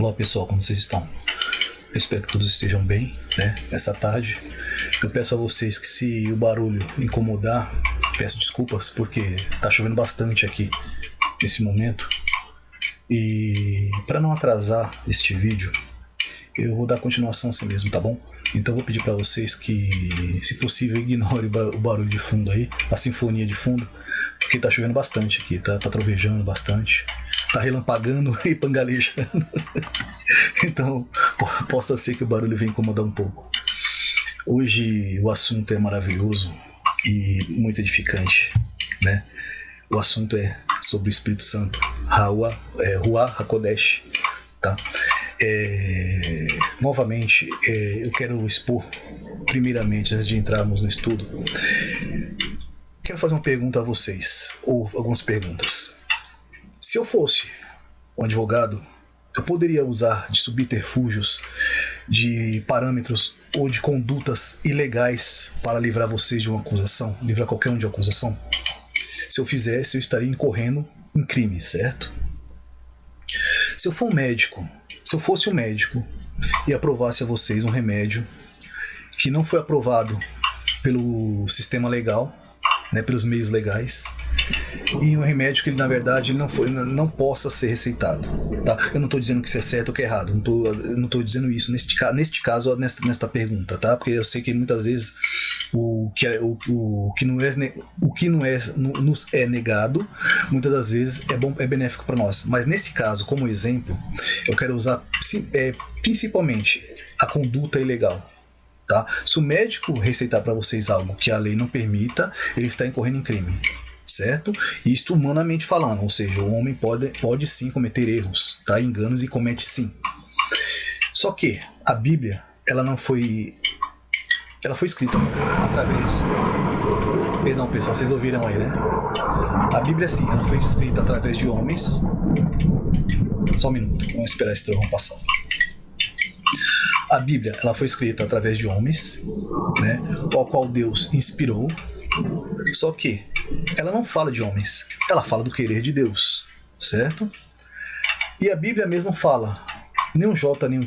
Olá pessoal, como vocês estão? Eu espero que todos estejam bem, né? Essa tarde. Eu peço a vocês que, se o barulho incomodar, peço desculpas, porque tá chovendo bastante aqui nesse momento. E para não atrasar este vídeo, eu vou dar continuação assim mesmo, tá bom? Então eu vou pedir para vocês que, se possível, ignorem o barulho de fundo aí, a sinfonia de fundo, porque tá chovendo bastante aqui, tá trovejando bastante, tá relampagando e pangalejando. Então possa ser que o barulho venha incomodar um pouco. Hoje o assunto é maravilhoso e muito edificante, né? O assunto é sobre o Espírito Santo, Ruach HaKodesh, tá? Novamente, eu quero expor, primeiramente, antes de entrarmos no estudo, quero fazer uma pergunta a vocês, ou algumas perguntas. Se eu fosse um advogado, eu poderia usar de subterfúgios, de parâmetros ou de condutas ilegais para livrar vocês de uma acusação, livrar qualquer um de acusação? Se eu fizesse, eu estaria incorrendo em crime, certo? Se eu for um médico, se eu fosse um médico e aprovasse a vocês um remédio que não foi aprovado pelo sistema legal, né, pelos meios legais, e um remédio que ele, na verdade, não possa ser receitado, tá? Eu não estou dizendo que isso é certo ou que é errado, eu não estou dizendo isso neste caso, nesta pergunta, tá? Porque eu sei que muitas vezes o que nos é negado, muitas das vezes é benéfico para nós. Mas nesse caso, como exemplo, eu quero usar principalmente a conduta ilegal. Tá? Se o médico receitar para vocês algo que a lei não permita, ele está incorrendo em crime, certo? Isto humanamente falando, ou seja, o homem pode sim cometer erros, tá? Enganos, e comete sim. Só que a Bíblia, ela foi escrita através... Perdão, pessoal, vocês ouviram aí, né? A Bíblia, sim, ela foi escrita através de homens. Só um minuto, vamos esperar esse trovão passar. A Bíblia, ela foi escrita através de homens, né, ao qual Deus inspirou, só que ela não fala de homens, ela fala do querer de Deus, certo? E a Bíblia mesmo fala, nem um J, nem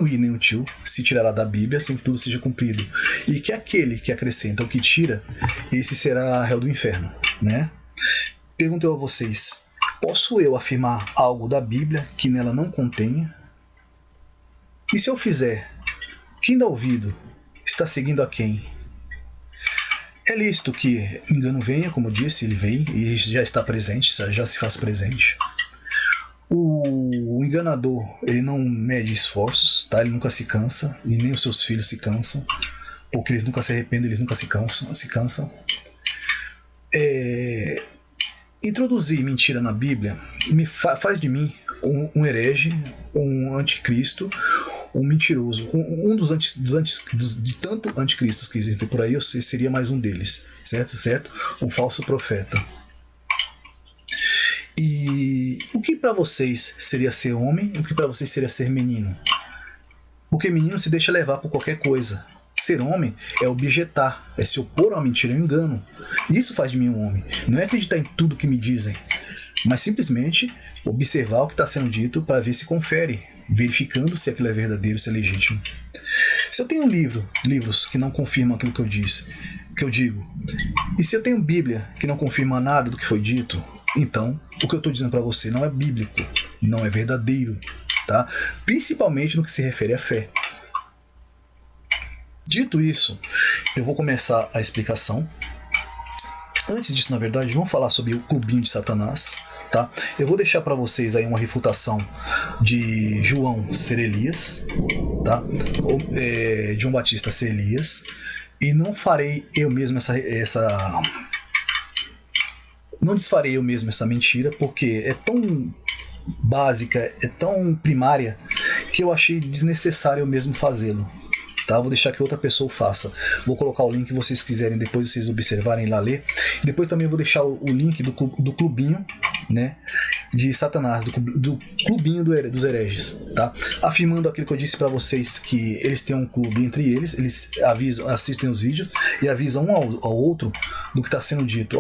um I, nem um tio se tirará da Bíblia sem que tudo seja cumprido, e que aquele que acrescenta ou que tira, esse será réu do inferno, né? Pergunto eu a vocês, posso eu afirmar algo da Bíblia que nela não contenha? E se eu fizer, quem dá ouvido está seguindo a quem? É lícito que engano venha, como eu disse, ele vem e já está presente, já se faz presente. O enganador, ele não mede esforços, tá? Ele nunca se cansa, e nem os seus filhos se cansam, porque eles nunca se arrependem, eles nunca se cansam. Introduzir mentira na Bíblia faz de mim um herege, um anticristo, um mentiroso, de tanto anticristos que existem por aí, eu seria mais um deles, certo? Um falso profeta. E o que para vocês seria ser homem? O que para vocês seria ser menino? Porque menino se deixa levar por qualquer coisa. Ser homem é objetar, é se opor a uma mentira, ao engano. Isso faz de mim um homem. Não é acreditar em tudo que me dizem, mas simplesmente observar o que está sendo dito para ver se confere, verificando se aquilo é verdadeiro, se é legítimo. Se eu tenho livros que não confirmam aquilo que eu digo, e se eu tenho Bíblia que não confirma nada do que foi dito, então o que eu estou dizendo para você não é bíblico, não é verdadeiro, tá? Principalmente no que se refere à fé. Dito isso, eu vou começar a explicação. Antes disso, na verdade, vamos falar sobre o clubinho de Satanás. Tá? Eu vou deixar para vocês aí uma refutação de João ser Elias, tá? João Batista ser Elias, e não farei eu mesmo não desfarei eu mesmo essa mentira, porque é tão básica, é tão primária, que eu achei desnecessário eu mesmo fazê-lo, Tá? Vou deixar que outra pessoa faça. Vou colocar o link, se vocês quiserem depois vocês observarem lá, ler. Depois também vou deixar o link do clubinho, né, de Satanás, do clubinho dos hereges, tá? Afirmando aquilo que eu disse para vocês, que eles têm um clube entre eles assistem os vídeos e avisam um ao outro do que está sendo dito.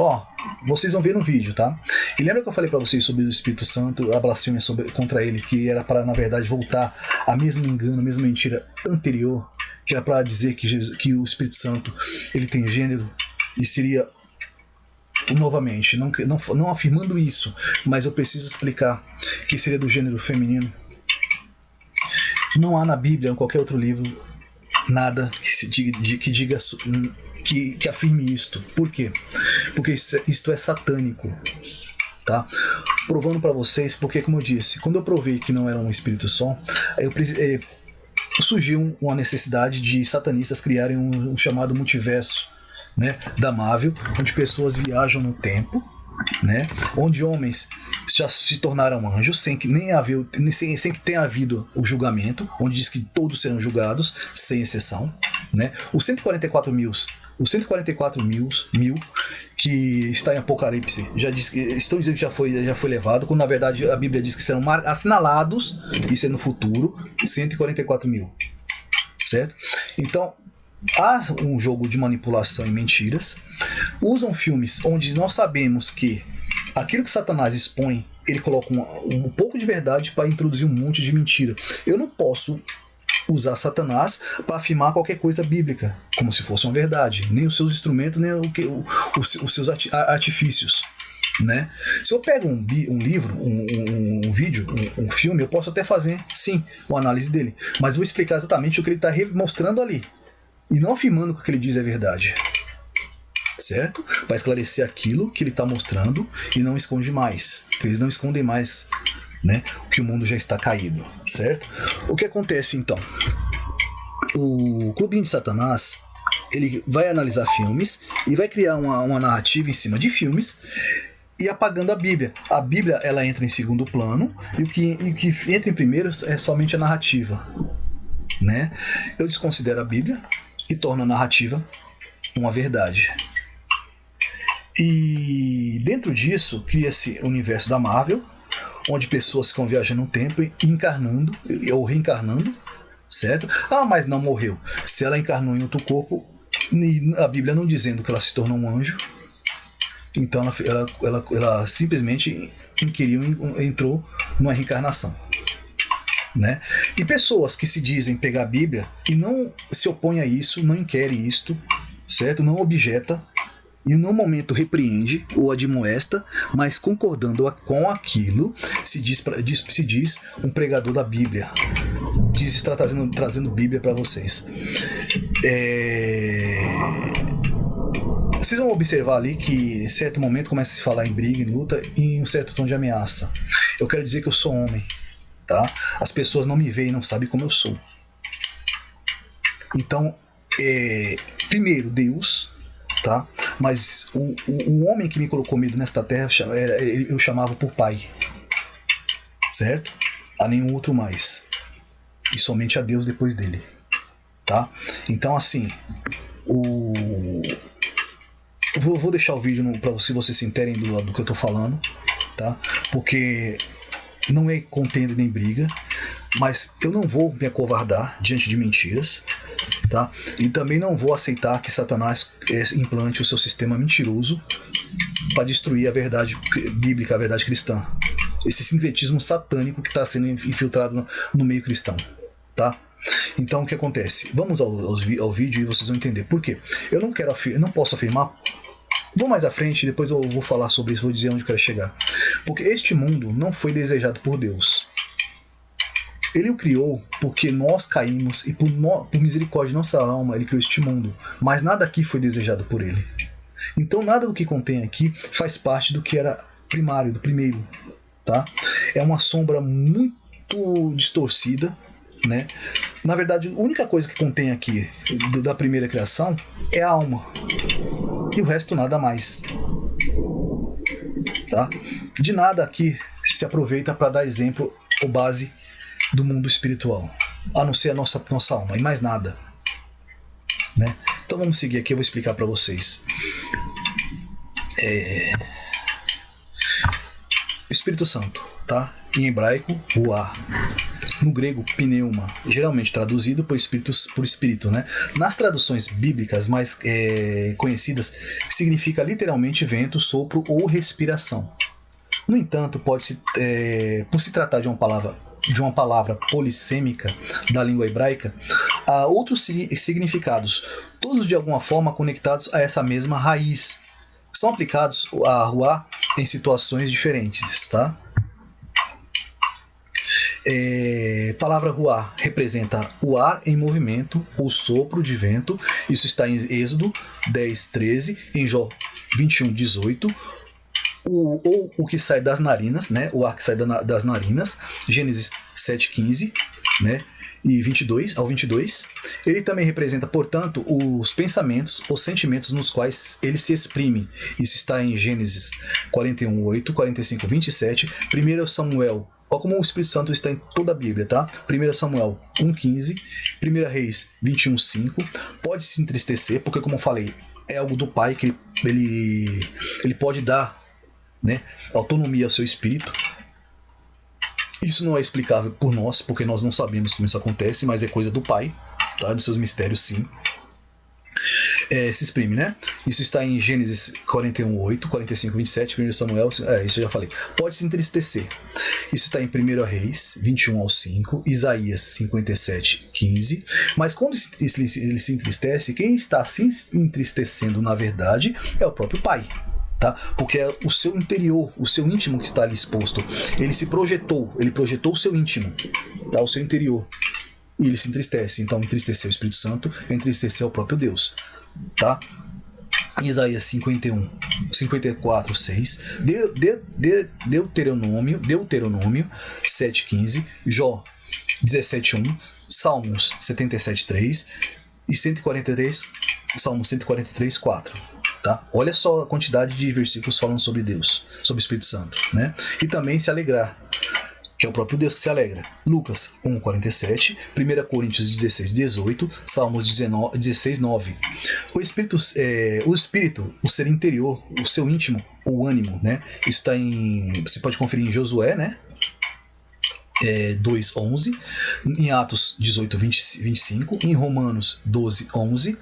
Vocês vão ver no vídeo, tá? E lembra que eu falei para vocês sobre o Espírito Santo, a blasfêmia contra ele, que era para, na verdade, voltar a mesmo engano, a mesma mentira anterior, que era para dizer que o Espírito Santo ele tem gênero, e seria, novamente, não afirmando isso, mas eu preciso explicar que seria do gênero feminino. Não há na Bíblia ou em qualquer outro livro nada que afirme isto. Por quê? Porque isto é satânico, tá? Provando para vocês, porque, como eu disse, quando eu provei que não era um espírito só, surgiu uma necessidade de satanistas criarem um chamado multiverso, né, da Marvel, onde pessoas viajam no tempo, né, onde homens já se tornaram anjos sem que tenha havido o julgamento, onde diz que todos serão julgados sem exceção, né? Os 144 mil que está em Apocalipse estão dizendo que já foi levado, quando na verdade a Bíblia diz que serão assinalados, isso é no futuro, 144 mil, certo? Então há um jogo de manipulação e mentiras. Usam filmes onde nós sabemos que aquilo que Satanás expõe, ele coloca um pouco de verdade para introduzir um monte de mentira. Eu não posso usar Satanás para afirmar qualquer coisa bíblica, como se fosse uma verdade, nem os seus instrumentos, nem os seus artifícios, né? Se eu pego um livro, um vídeo, um filme, eu posso até fazer, sim, uma análise dele, mas vou explicar exatamente o que ele está mostrando ali, e não afirmando que o que ele diz é verdade, certo? Para esclarecer aquilo que ele está mostrando e não esconde mais, porque eles não escondem mais, né, que o mundo já está caído, certo? O que acontece então? O clubinho de Satanás, ele vai analisar filmes e vai criar uma narrativa em cima de filmes e apagando a Bíblia. A Bíblia, ela entra em segundo plano e o que entra em primeiro é somente a narrativa, né? Eu desconsidero a Bíblia e torno a narrativa uma verdade. E dentro disso cria-se o universo da Marvel, onde pessoas ficam viajando no tempo e encarnando ou reencarnando, certo? Mas não morreu. Se ela encarnou em outro corpo, a Bíblia não dizendo que ela se tornou um anjo, então ela simplesmente entrou numa reencarnação, né? E pessoas que se dizem pegar a Bíblia e não se opõem a isso, não inquerem isto, certo? Não objeta, e no momento repreende ou admoesta, mas concordando com aquilo, se diz um pregador da Bíblia. Está trazendo Bíblia para vocês. Vocês vão observar ali que em certo momento começa a se falar em briga, em luta e em um certo tom de ameaça. Eu quero dizer que eu sou homem, tá? As pessoas não me veem e não sabem como eu sou. Então, primeiro Deus, tá? Mas o homem que me colocou medo nesta terra, eu chamava por pai, certo? A nenhum outro mais, e somente a Deus depois dele, tá? Então, assim, vou deixar o vídeo para vocês se interem do que eu tô falando, tá? Porque não é contenda nem briga, mas eu não vou me acovardar diante de mentiras, tá? E também não vou aceitar que Satanás implante o seu sistema mentiroso para destruir a verdade bíblica, a verdade cristã. Esse sincretismo satânico que está sendo infiltrado no meio cristão, tá? Então o que acontece? Vamos ao vídeo e vocês vão entender por quê. Eu não posso afirmar. Vou mais à frente, depois eu vou falar sobre isso, vou dizer onde eu quero chegar. Porque este mundo não foi desejado por Deus. Ele o criou porque nós caímos e por misericórdia de nossa alma ele criou este mundo. Mas nada aqui foi desejado por ele. Então nada do que contém aqui faz parte do que era primário, do primeiro. Tá? É uma sombra muito distorcida, né? Na verdade, a única coisa que contém aqui da primeira criação é a alma. E o resto nada mais. Tá? De nada aqui se aproveita para dar exemplo ou base do mundo espiritual, a não ser a nossa alma, e mais nada, né? Então vamos seguir aqui, eu vou explicar para vocês. O Espírito Santo, tá? Em hebraico, ruá. No grego, pneuma, geralmente traduzido por espírito, né? Nas traduções bíblicas mais conhecidas, significa literalmente vento, sopro ou respiração. No entanto, por se tratar de uma palavra polissêmica da língua hebraica, há outros significados, todos de alguma forma conectados a essa mesma raiz. São aplicados a ruá em situações diferentes, tá? Palavra ruá representa o ar em movimento, o sopro de vento. Isso está em Êxodo 10:13, em Jó 21:18. Ou o que sai das narinas, né? O ar que sai das narinas, Gênesis 7:15, né? E 22. Ele também representa, portanto, os pensamentos, os sentimentos nos quais ele se exprime. Isso está em Gênesis 41:8, 45:27, 1 Samuel. Olha como o Espírito Santo está em toda a Bíblia, tá? 1 Samuel 1:15, 1 Reis 21:5. Pode se entristecer, porque, como eu falei, é algo do Pai que ele pode dar, né, autonomia ao seu espírito. Isso não é explicável por nós, porque nós não sabemos como isso acontece, mas é coisa do Pai, tá? Dos seus mistérios, sim. Se exprime, né? Isso está em Gênesis 41:8, 45:27, 1 Samuel, isso eu já falei. Pode se entristecer. Isso está em 1 Reis 21:5, Isaías 57:15. Mas quando ele se entristece, quem está se entristecendo, na verdade, é o próprio Pai. Tá? Porque é o seu interior, o seu íntimo que está ali exposto. Ele projetou o seu íntimo, tá? O seu interior. E ele se entristece. Então, entristecer o Espírito Santo é entristecer o próprio Deus. Tá? Isaías 54:6, Deuteronômio 7:15, Jó 17:1, Salmos 77:3 e 143, Salmo 143:4. Tá? Olha só a quantidade de versículos falando sobre Deus, sobre o Espírito Santo, né? E também se alegrar, que é o próprio Deus que se alegra. Lucas 1:47, 1 Coríntios 16:18, Salmos 16:9. O Espírito, o ser interior, o seu íntimo, o ânimo, né? Isso está você pode conferir em Josué, né? 2:11, em Atos 18:25, em Romanos 12:11.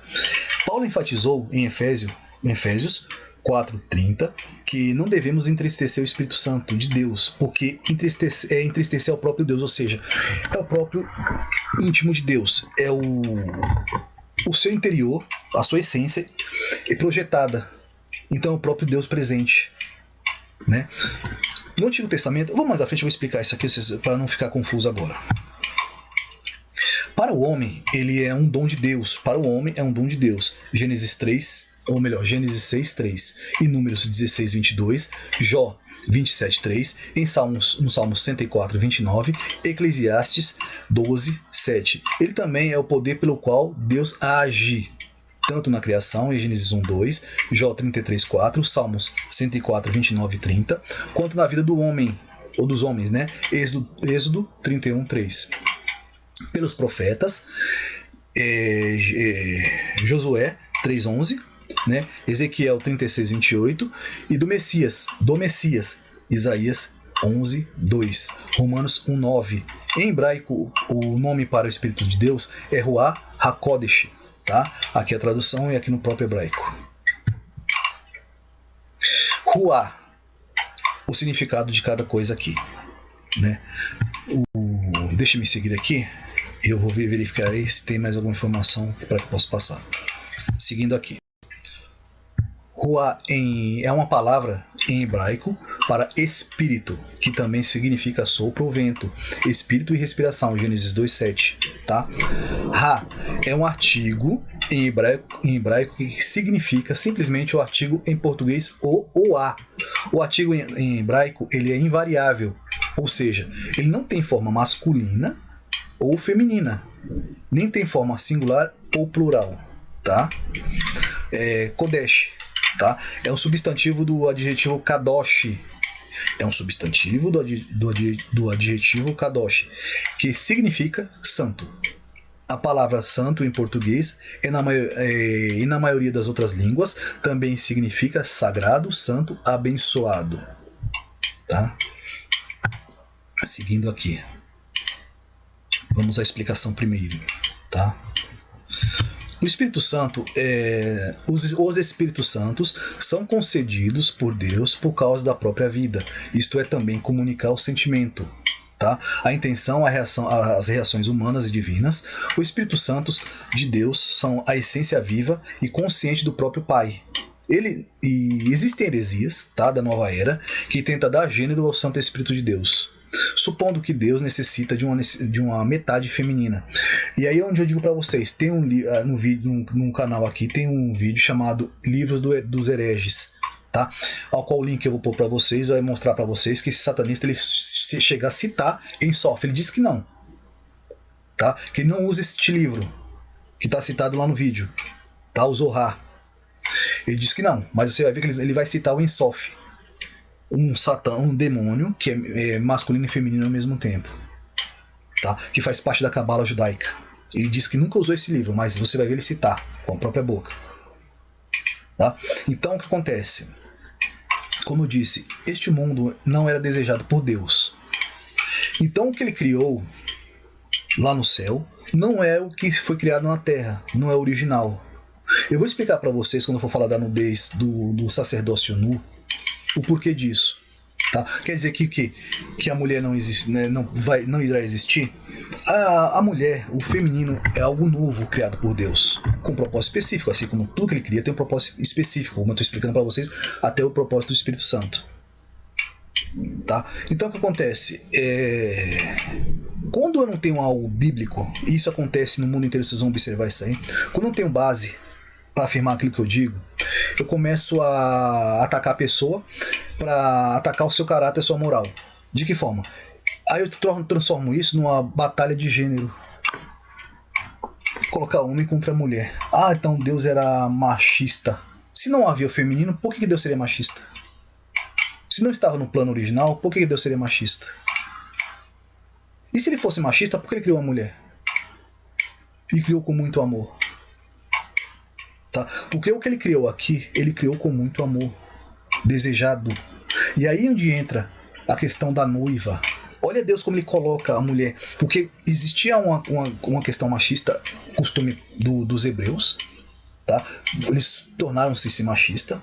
Paulo enfatizou em Efésios 4:30 que não devemos entristecer o Espírito Santo de Deus, porque entristecer ao próprio Deus, ou seja, é o próprio íntimo de Deus, é o seu interior, a sua essência é projetada, então é o próprio Deus presente, né? No Antigo Testamento, vamos mais à frente, eu vou explicar isso aqui para não ficar confuso agora. Para o homem, ele é um dom de Deus. Para o homem é um dom de Deus. Gênesis 6:3 e Números 16:22, Jó 27:3, no Salmo 104:29, Eclesiastes 12:7. Ele também é o poder pelo qual Deus age, tanto na criação, em Gênesis 1:2, Jó 33:4, Salmos 104:29 e 30, quanto na vida do homem, ou dos homens, né? Êxodo 31:3. Pelos profetas, Josué 3:11, né? Ezequiel 36:28, e do Messias, Isaías 11:2, Romanos 1:9. Em hebraico, o nome para o Espírito de Deus é Ruach HaKodesh, tá? Aqui a tradução é aqui no próprio hebraico. Ruach, o significado de cada coisa aqui, né? Deixa-me seguir aqui. Eu vou verificar aí se tem mais alguma informação para que eu possa passar. Seguindo aqui. Ruach é uma palavra em hebraico para espírito, que também significa sopro ou vento, espírito e respiração, Gênesis 2:7, tá? Ra é um artigo em hebraico que significa simplesmente o artigo em português ou a. O artigo em hebraico ele é invariável, ou seja, ele não tem forma masculina ou feminina, nem tem forma singular ou plural, tá? Kodesh, tá? É um substantivo do adjetivo kadosh. É um substantivo do adjetivo kadosh, que significa santo, A palavra santo em português e na maioria das outras línguas também significa sagrado, santo, abençoado. Tá? Seguindo aqui. Vamos à explicação primeiro. Tá? O Espírito Santo, os Espíritos Santos são concedidos por Deus por causa da própria vida. Isto é também comunicar o sentimento. Tá? A intenção, as reações humanas e divinas. Os Espíritos Santos de Deus são a essência viva e consciente do próprio Pai. Existem heresias, tá, da nova era que tenta dar gênero ao Santo Espírito de Deus, supondo que Deus necessita de uma metade feminina. E aí é onde eu digo para vocês, tem num canal aqui, tem um vídeo chamado Livros dos Hereges, tá? Ao qual o link eu vou pôr para vocês, vai mostrar para vocês que esse satanista, ele chega a citar em Sof, ele diz que não, tá? Que ele não usa este livro que está citado lá no vídeo, tá? O Zohar. Ele diz que não, mas você vai ver que ele vai citar o Ensof, um demônio que é masculino e feminino ao mesmo tempo, tá? Que faz parte da cabala judaica. Ele diz que nunca usou esse livro, mas você vai ver ele citar com a própria boca, tá? Então o que acontece? Como eu disse, este mundo não era desejado por Deus. Então o que ele criou lá no céu não é o que foi criado na terra, não é original. Eu vou explicar para vocês, quando eu for falar da nudez do sacerdócio nu, o porquê disso. Tá? Quer dizer que a mulher não existe, né, não irá existir? A mulher, o feminino, é algo novo criado por Deus, com um propósito específico, assim como tudo que ele cria tem um propósito específico, como eu estou explicando para vocês, até o propósito do Espírito Santo. Tá? Então o que acontece? Quando eu não tenho algo bíblico, e isso acontece no mundo inteiro, vocês vão observar isso aí, quando eu não tenho base para afirmar aquilo que eu digo, eu começo a atacar a pessoa para atacar o seu caráter e a sua moral. De que forma? Aí eu transformo isso numa batalha de gênero. Colocar homem contra mulher. Ah, então Deus era machista. Se não havia o feminino, por que Deus seria machista? Se não estava no plano original, por que Deus seria machista? E se ele fosse machista, por que ele criou a mulher? E criou com muito amor. Tá? Porque o que ele criou aqui, ele criou com muito amor, desejado. E aí onde entra a questão da noiva. Olha Deus como ele coloca a mulher. Porque existia uma questão machista, costume dos hebreus. Tá? Eles tornaram-se machistas,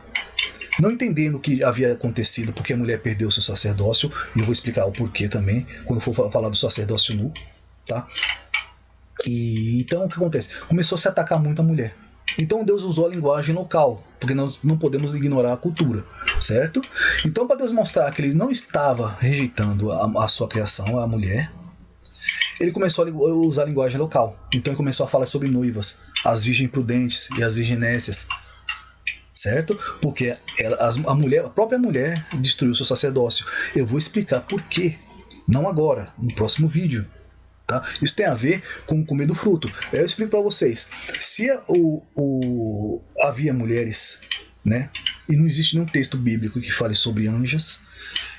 não entendendo o que havia acontecido, porque a mulher perdeu seu sacerdócio. E eu vou explicar o porquê também, quando for falar do sacerdócio nu. Tá? E então o que acontece? Começou a se atacar muito a mulher. Então Deus usou a linguagem local, porque nós não podemos ignorar a cultura, certo? Então, para Deus mostrar que ele não estava rejeitando a sua criação, a mulher, ele começou a usar a linguagem local. Então ele começou a falar sobre noivas, as virgens prudentes e as virginécias, certo? Porque a própria mulher destruiu seu sacerdócio. Eu vou explicar por quê, não agora, no próximo vídeo. Tá? Isso tem a ver com comer do fruto. Eu explico para vocês. Se havia mulheres, né, e não existe nenhum texto bíblico que fale sobre anjas,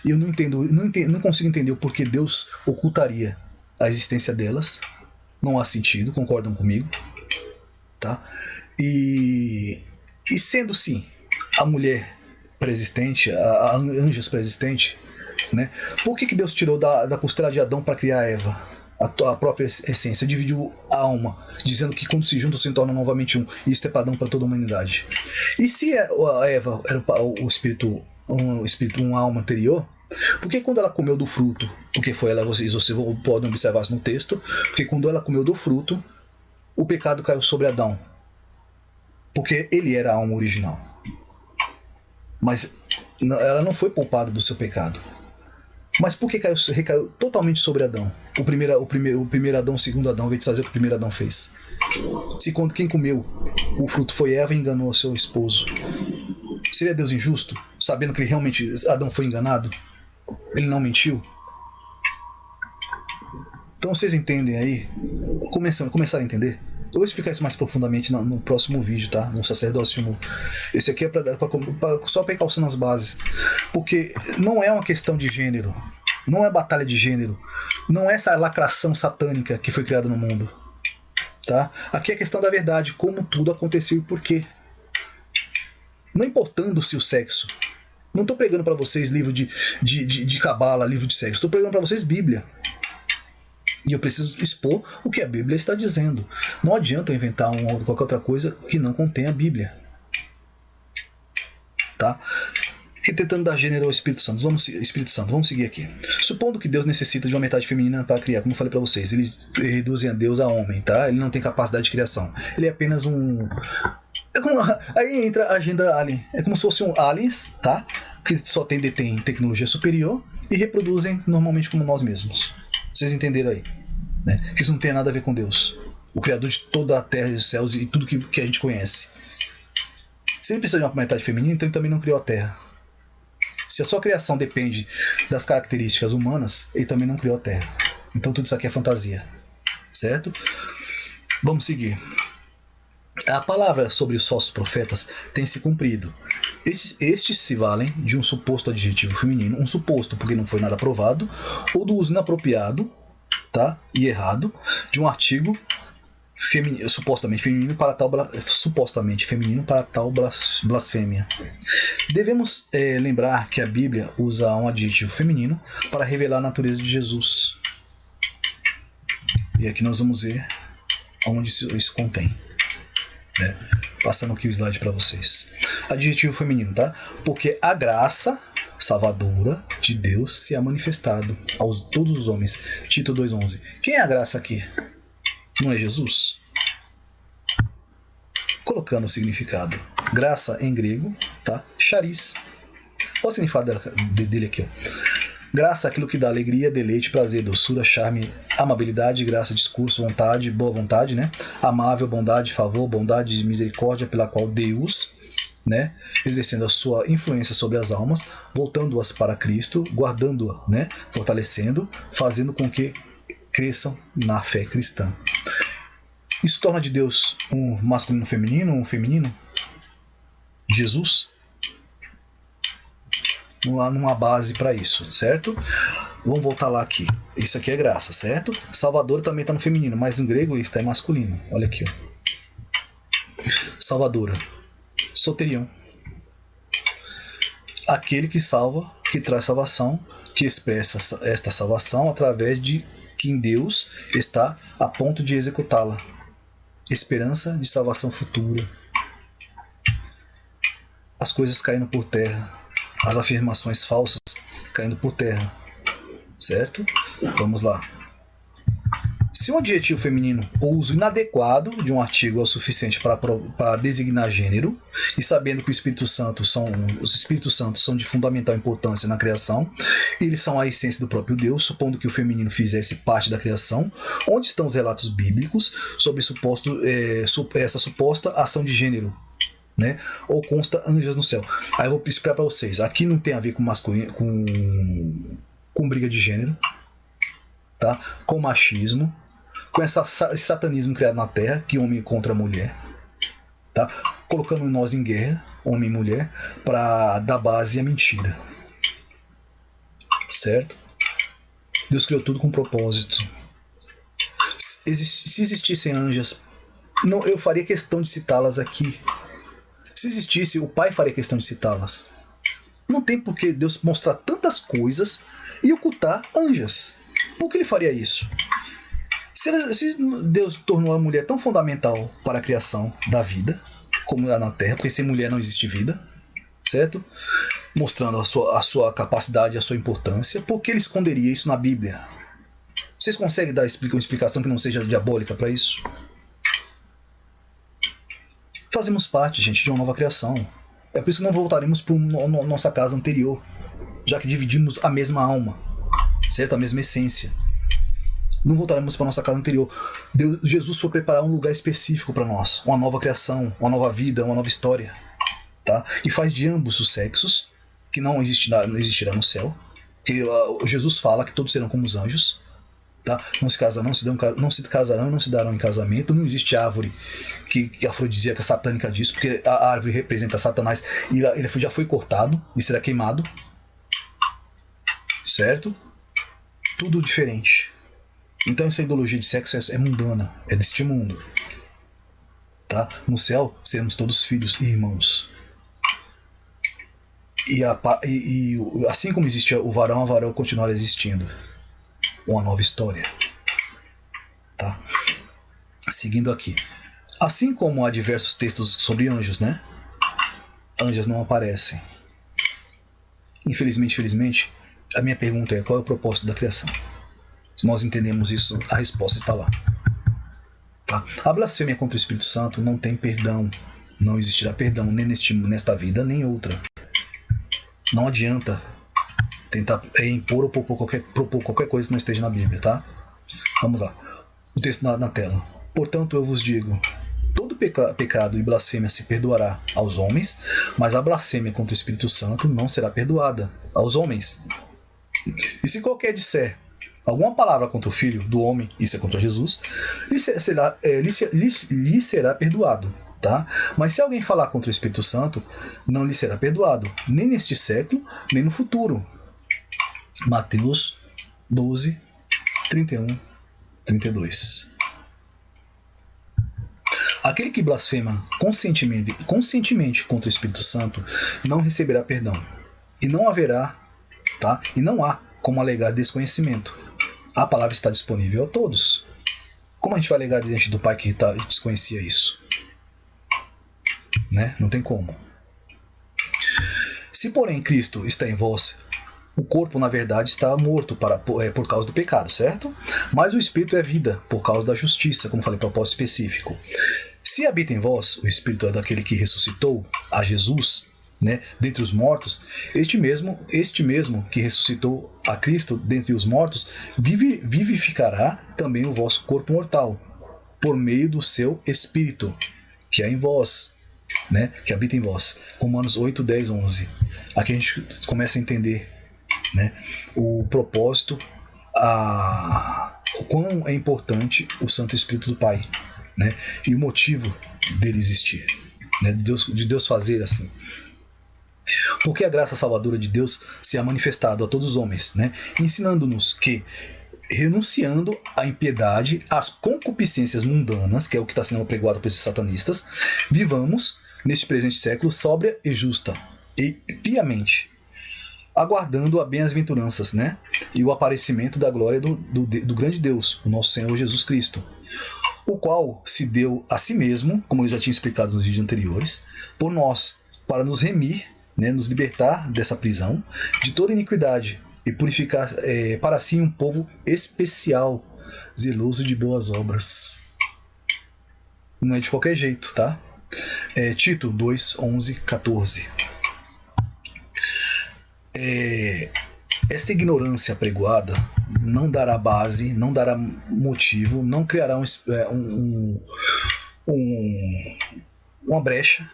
e eu não consigo entender o porquê Deus ocultaria a existência delas. Não há sentido, concordam comigo? Tá? E sendo sim a mulher pré-existente, a anjas pré-existente, né, por que Deus tirou da costela de Adão para criar Eva? A própria essência, dividiu a alma, dizendo que quando se juntam se tornam novamente um, e isso é padrão para toda a humanidade. E se a Eva era o espírito, uma alma anterior, por que quando ela comeu do fruto, porque foi ela, vocês podem observar isso no texto, porque quando ela comeu do fruto, o pecado caiu sobre Adão, porque ele era a alma original, mas ela não foi poupada do seu pecado. Mas por que recaiu totalmente sobre Adão? O primeiro Adão, o segundo Adão, ao invés de fazer o que o primeiro Adão fez. Se quando quem comeu o fruto foi Eva e enganou seu esposo, seria Deus injusto, sabendo que realmente Adão foi enganado? Ele não mentiu? Então vocês entendem aí? Começaram a entender? Eu vou explicar isso mais profundamente no próximo vídeo, tá? No sacerdócio nu. Esse aqui é só para ir calçando as bases. Porque não é uma questão de gênero. Não é batalha de gênero. Não é essa lacração satânica que foi criada no mundo. Tá? Aqui é a questão da verdade, como tudo aconteceu e por quê. Não importando-se o sexo. Não estou pregando para vocês livro de cabala, livro de sexo. Estou pregando para vocês Bíblia. E eu preciso expor o que a Bíblia está dizendo. Não adianta eu inventar qualquer outra coisa que não contém a Bíblia. Tá? E tentando dar gênero ao Espírito Santo. Vamos seguir aqui. Supondo que Deus necessita de uma metade feminina para criar, como eu falei para vocês, eles reduzem a Deus a homem, tá? Ele não tem capacidade de criação. Ele é apenas um... Aí entra a agenda alien. É como se fosse um aliens, tá? Que só detém tecnologia superior e reproduzem normalmente como nós mesmos. Vocês entenderam aí? Né? Que isso não tem nada a ver com Deus. O Criador de toda a terra e os céus e tudo que a gente conhece. Se ele precisa de uma metade feminina, então ele também não criou a terra. Se a sua criação depende das características humanas, ele também não criou a terra. Então tudo isso aqui é fantasia. Certo? Vamos seguir. A palavra sobre os falsos profetas tem se cumprido. Estes se valem de um suposto adjetivo feminino, um suposto porque não foi nada provado, ou do uso inapropriado, tá? E errado, de um artigo supostamente feminino para tal blasfêmia. Devemos lembrar que a Bíblia usa um adjetivo feminino para revelar a natureza de Jesus. E aqui nós vamos ver onde isso contém. Né? Passando aqui o slide para vocês. Adjetivo feminino, tá? Porque a graça salvadora de Deus se é manifestado a todos os homens. Tito 2,11. Quem é a graça aqui? Não é Jesus? Colocando o significado. Graça em grego, tá? Charis. Olha o significado dele aqui, ó. Graça, aquilo que dá alegria, deleite, prazer, doçura, charme, amabilidade, graça, discurso, vontade, boa vontade, né? Amável, bondade, favor, bondade e misericórdia, pela qual Deus, né, exercendo a sua influência sobre as almas, voltando-as para Cristo, guardando-a, né, fortalecendo, fazendo com que cresçam na fé cristã. Isso torna de Deus um masculino feminino, um feminino? Jesus? Não há uma base para isso, certo? Vamos voltar lá aqui. Isso aqui é graça, certo? Salvador também está no feminino, mas em grego está em masculino. Olha aqui, ó. Salvadora. Soterion. Aquele que salva, que traz salvação, que expressa esta salvação através de quem Deus está a ponto de executá-la. Esperança de salvação futura. As coisas caindo por terra. As afirmações falsas caindo por terra. Certo? Vamos lá. Se um adjetivo feminino ou uso inadequado de um artigo é o suficiente para designar gênero, e sabendo que os Espíritos Santos são de fundamental importância na criação, eles são a essência do próprio Deus, supondo que o feminino fizesse parte da criação, onde estão os relatos bíblicos sobre essa suposta ação de gênero? Né? Ou consta anjos no céu. Aí eu vou explicar para vocês. Aqui não tem a ver com masculino, com briga de gênero, tá? Com machismo, com esse satanismo criado na Terra, que homem contra mulher, tá? Colocando nós em guerra, homem e mulher, para dar base à mentira, certo? Deus criou tudo com propósito. Se existissem anjas, não, eu faria questão de citá-las aqui. Se existisse, o Pai faria questão de citá-las. Não tem por que Deus mostrar tantas coisas e ocultar anjas. Por que ele faria isso? Se Deus tornou a mulher tão fundamental para a criação da vida, como é na Terra, porque sem mulher não existe vida, certo? Mostrando a sua capacidade e a sua importância, por que ele esconderia isso na Bíblia? Vocês conseguem dar uma explicação que não seja diabólica para isso? Fazemos parte, gente, de uma nova criação. É por isso que não voltaremos para nossa casa anterior, já que dividimos a mesma alma, certo? A mesma essência. Não voltaremos para nossa casa anterior. Jesus foi preparar um lugar específico para nós, uma nova criação, uma nova vida, uma nova história, tá? E faz de ambos os sexos, que não existirá no céu, que Jesus fala que todos serão como os anjos. Tá? Não se casarão, não se casarão, não se darão em casamento. Não existe árvore que afrodisíaca satânica disso, porque a árvore representa Satanás e ele já foi cortado e será queimado. Certo? Tudo diferente. Então essa ideologia de sexo é mundana, é deste mundo. Tá? No céu seremos todos filhos e irmãos. Assim como existe o varão, a varão continuará existindo. Uma nova história. Tá? Seguindo aqui. Assim como há diversos textos sobre anjos, né? Anjos não aparecem. Infelizmente, a minha pergunta é: qual é o propósito da criação? Se nós entendemos isso, a resposta está lá. Tá? A blasfêmia contra o Espírito Santo não tem perdão. Não existirá perdão nem nesta vida, nem outra. Não adianta tentar impor ou propor qualquer coisa que não esteja na Bíblia, tá? Vamos lá. O texto na tela. Portanto, eu vos digo: todo pecado e blasfêmia se perdoará aos homens, mas a blasfêmia contra o Espírito Santo não será perdoada aos homens. E se qualquer disser alguma palavra contra o Filho do Homem, isso é contra Jesus, lhe será perdoado. Tá? Mas se alguém falar contra o Espírito Santo, não lhe será perdoado, nem neste século, nem no futuro. Mateus 12, 31, 32. Aquele que blasfema conscientemente contra o Espírito Santo não receberá perdão. E não haverá, tá? E não há como alegar desconhecimento. A palavra está disponível a todos. Como a gente vai alegar diante do Pai que desconhecia isso? Né? Não tem como. Se, porém, Cristo está em vós, o corpo, na verdade, está morto por causa do pecado, certo? Mas o Espírito é vida por causa da justiça, como falei, propósito específico. Se habita em vós, o Espírito é daquele que ressuscitou a Jesus, né, dentre os mortos, este mesmo que ressuscitou a Cristo dentre os mortos, vivificará também o vosso corpo mortal, por meio do seu Espírito, que é em vós, né, que habita em vós. Romanos 8, 10, 11. Aqui a gente começa a entender, né, o propósito, o quão é importante o Santo Espírito do Pai, né, e o motivo dele existir, né, de Deus fazer assim. Porque a graça salvadora de Deus se é manifestado a todos os homens, né, ensinando-nos que, renunciando à impiedade, às concupiscências mundanas, que é o que está sendo apregoado por esses satanistas, vivamos neste presente século sóbria e justa e piamente, aguardando a bem-aventuranças, né, e o aparecimento da glória do grande Deus, o nosso Senhor Jesus Cristo, o qual se deu a si mesmo, como eu já tinha explicado nos vídeos anteriores, por nós, para nos remir, né, nos libertar dessa prisão, de toda iniquidade, e purificar para si um povo especial, zeloso de boas obras. Não é de qualquer jeito, tá? Tito 2, 11, 14. Essa ignorância apregoada não dará base, não dará motivo, não criará uma brecha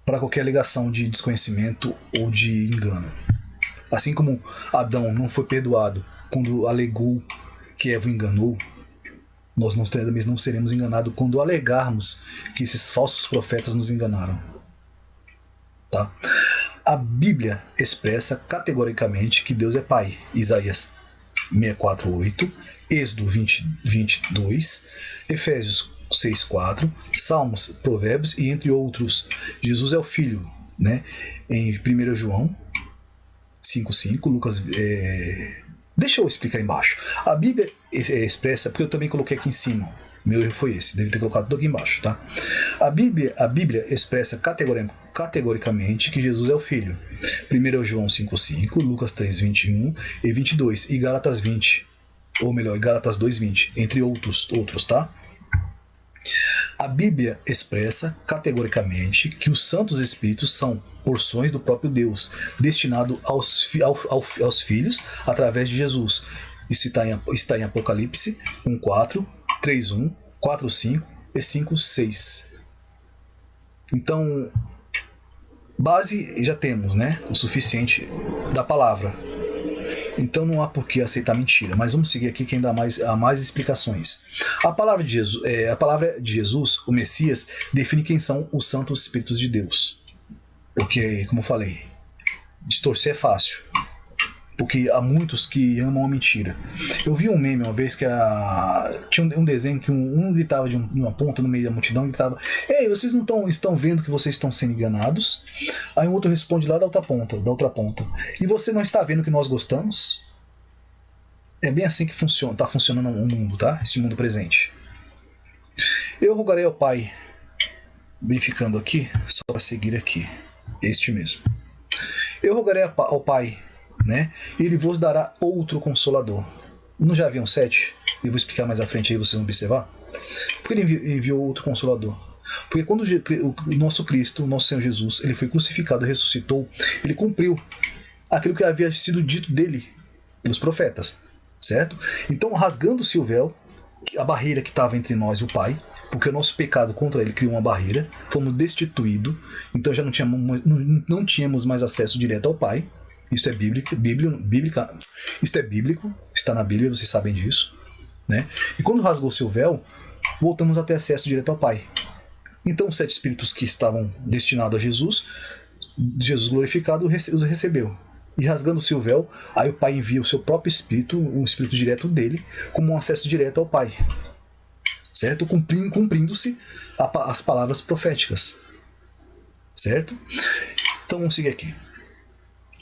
para qualquer alegação de desconhecimento ou de engano. Assim como Adão não foi perdoado quando alegou que Eva o enganou, nós não seremos enganados quando alegarmos que esses falsos profetas nos enganaram. Tá? A Bíblia expressa categoricamente que Deus é Pai. Isaías 64:8, Êxodo 20:22, Efésios 6:4, Salmos, Provérbios e entre outros. Jesus é o Filho, né? Em 1 João 5:5, Lucas. Deixa eu explicar embaixo. A Bíblia expressa, porque eu também coloquei aqui em cima. Meu erro foi esse, deve ter colocado tudo aqui embaixo, tá? A Bíblia expressa categoricamente que Jesus é o Filho. 1 João 5:5, Lucas 3:21 e 22, e Gálatas 20, ou melhor, Gálatas 2:20, entre outros, tá? A Bíblia expressa categoricamente que os Santos Espíritos são porções do próprio Deus, destinado aos filhos através de Jesus. Isso está em Apocalipse 1:4, 3:1, 4:5 e 5:6. Então, base já temos, né? O suficiente da palavra. Então não há por que aceitar mentira. Mas vamos seguir aqui que ainda há mais explicações. A palavra de Jesus, o Messias, define quem são os Santos Espíritos de Deus. Porque, como eu falei, distorcer é fácil. porque há muitos que amam a mentira. Eu vi um meme uma vez que tinha um desenho que um gritava de uma ponta no meio da multidão e gritava: Ei, vocês não estão vendo que vocês estão sendo enganados? Aí um outro responde lá da outra ponta: E você não está vendo que nós gostamos? É bem assim que está funcionando o mundo, tá? Esse mundo presente. Eu rogarei ao Pai, verificando aqui, só para seguir aqui, este mesmo. Eu rogarei ao Pai, né? Ele vos dará outro consolador. Não já haviam 7? Eu vou explicar mais à frente aí, vocês vão observar. Por que ele enviou outro consolador? Porque quando o nosso Cristo, o nosso Senhor Jesus, ele foi crucificado e ressuscitou, ele cumpriu aquilo que havia sido dito dele pelos profetas, certo? Então, rasgando-se o véu, a barreira que estava entre nós e o Pai, porque o nosso pecado contra ele criou uma barreira, fomos destituídos, então já não tínhamos mais acesso direto ao Pai. Isso é bíblico, isso é bíblico, está na Bíblia, vocês sabem disso, né? E quando rasgou-se o véu, voltamos a ter acesso direto ao Pai. Então os 7 espíritos que estavam destinados a Jesus glorificado os recebeu. E rasgando-se o véu, aí o Pai envia o seu próprio espírito, um espírito direto dele, como um acesso direto ao Pai, certo? Cumprindo-se as palavras proféticas, certo? Então vamos seguir aqui.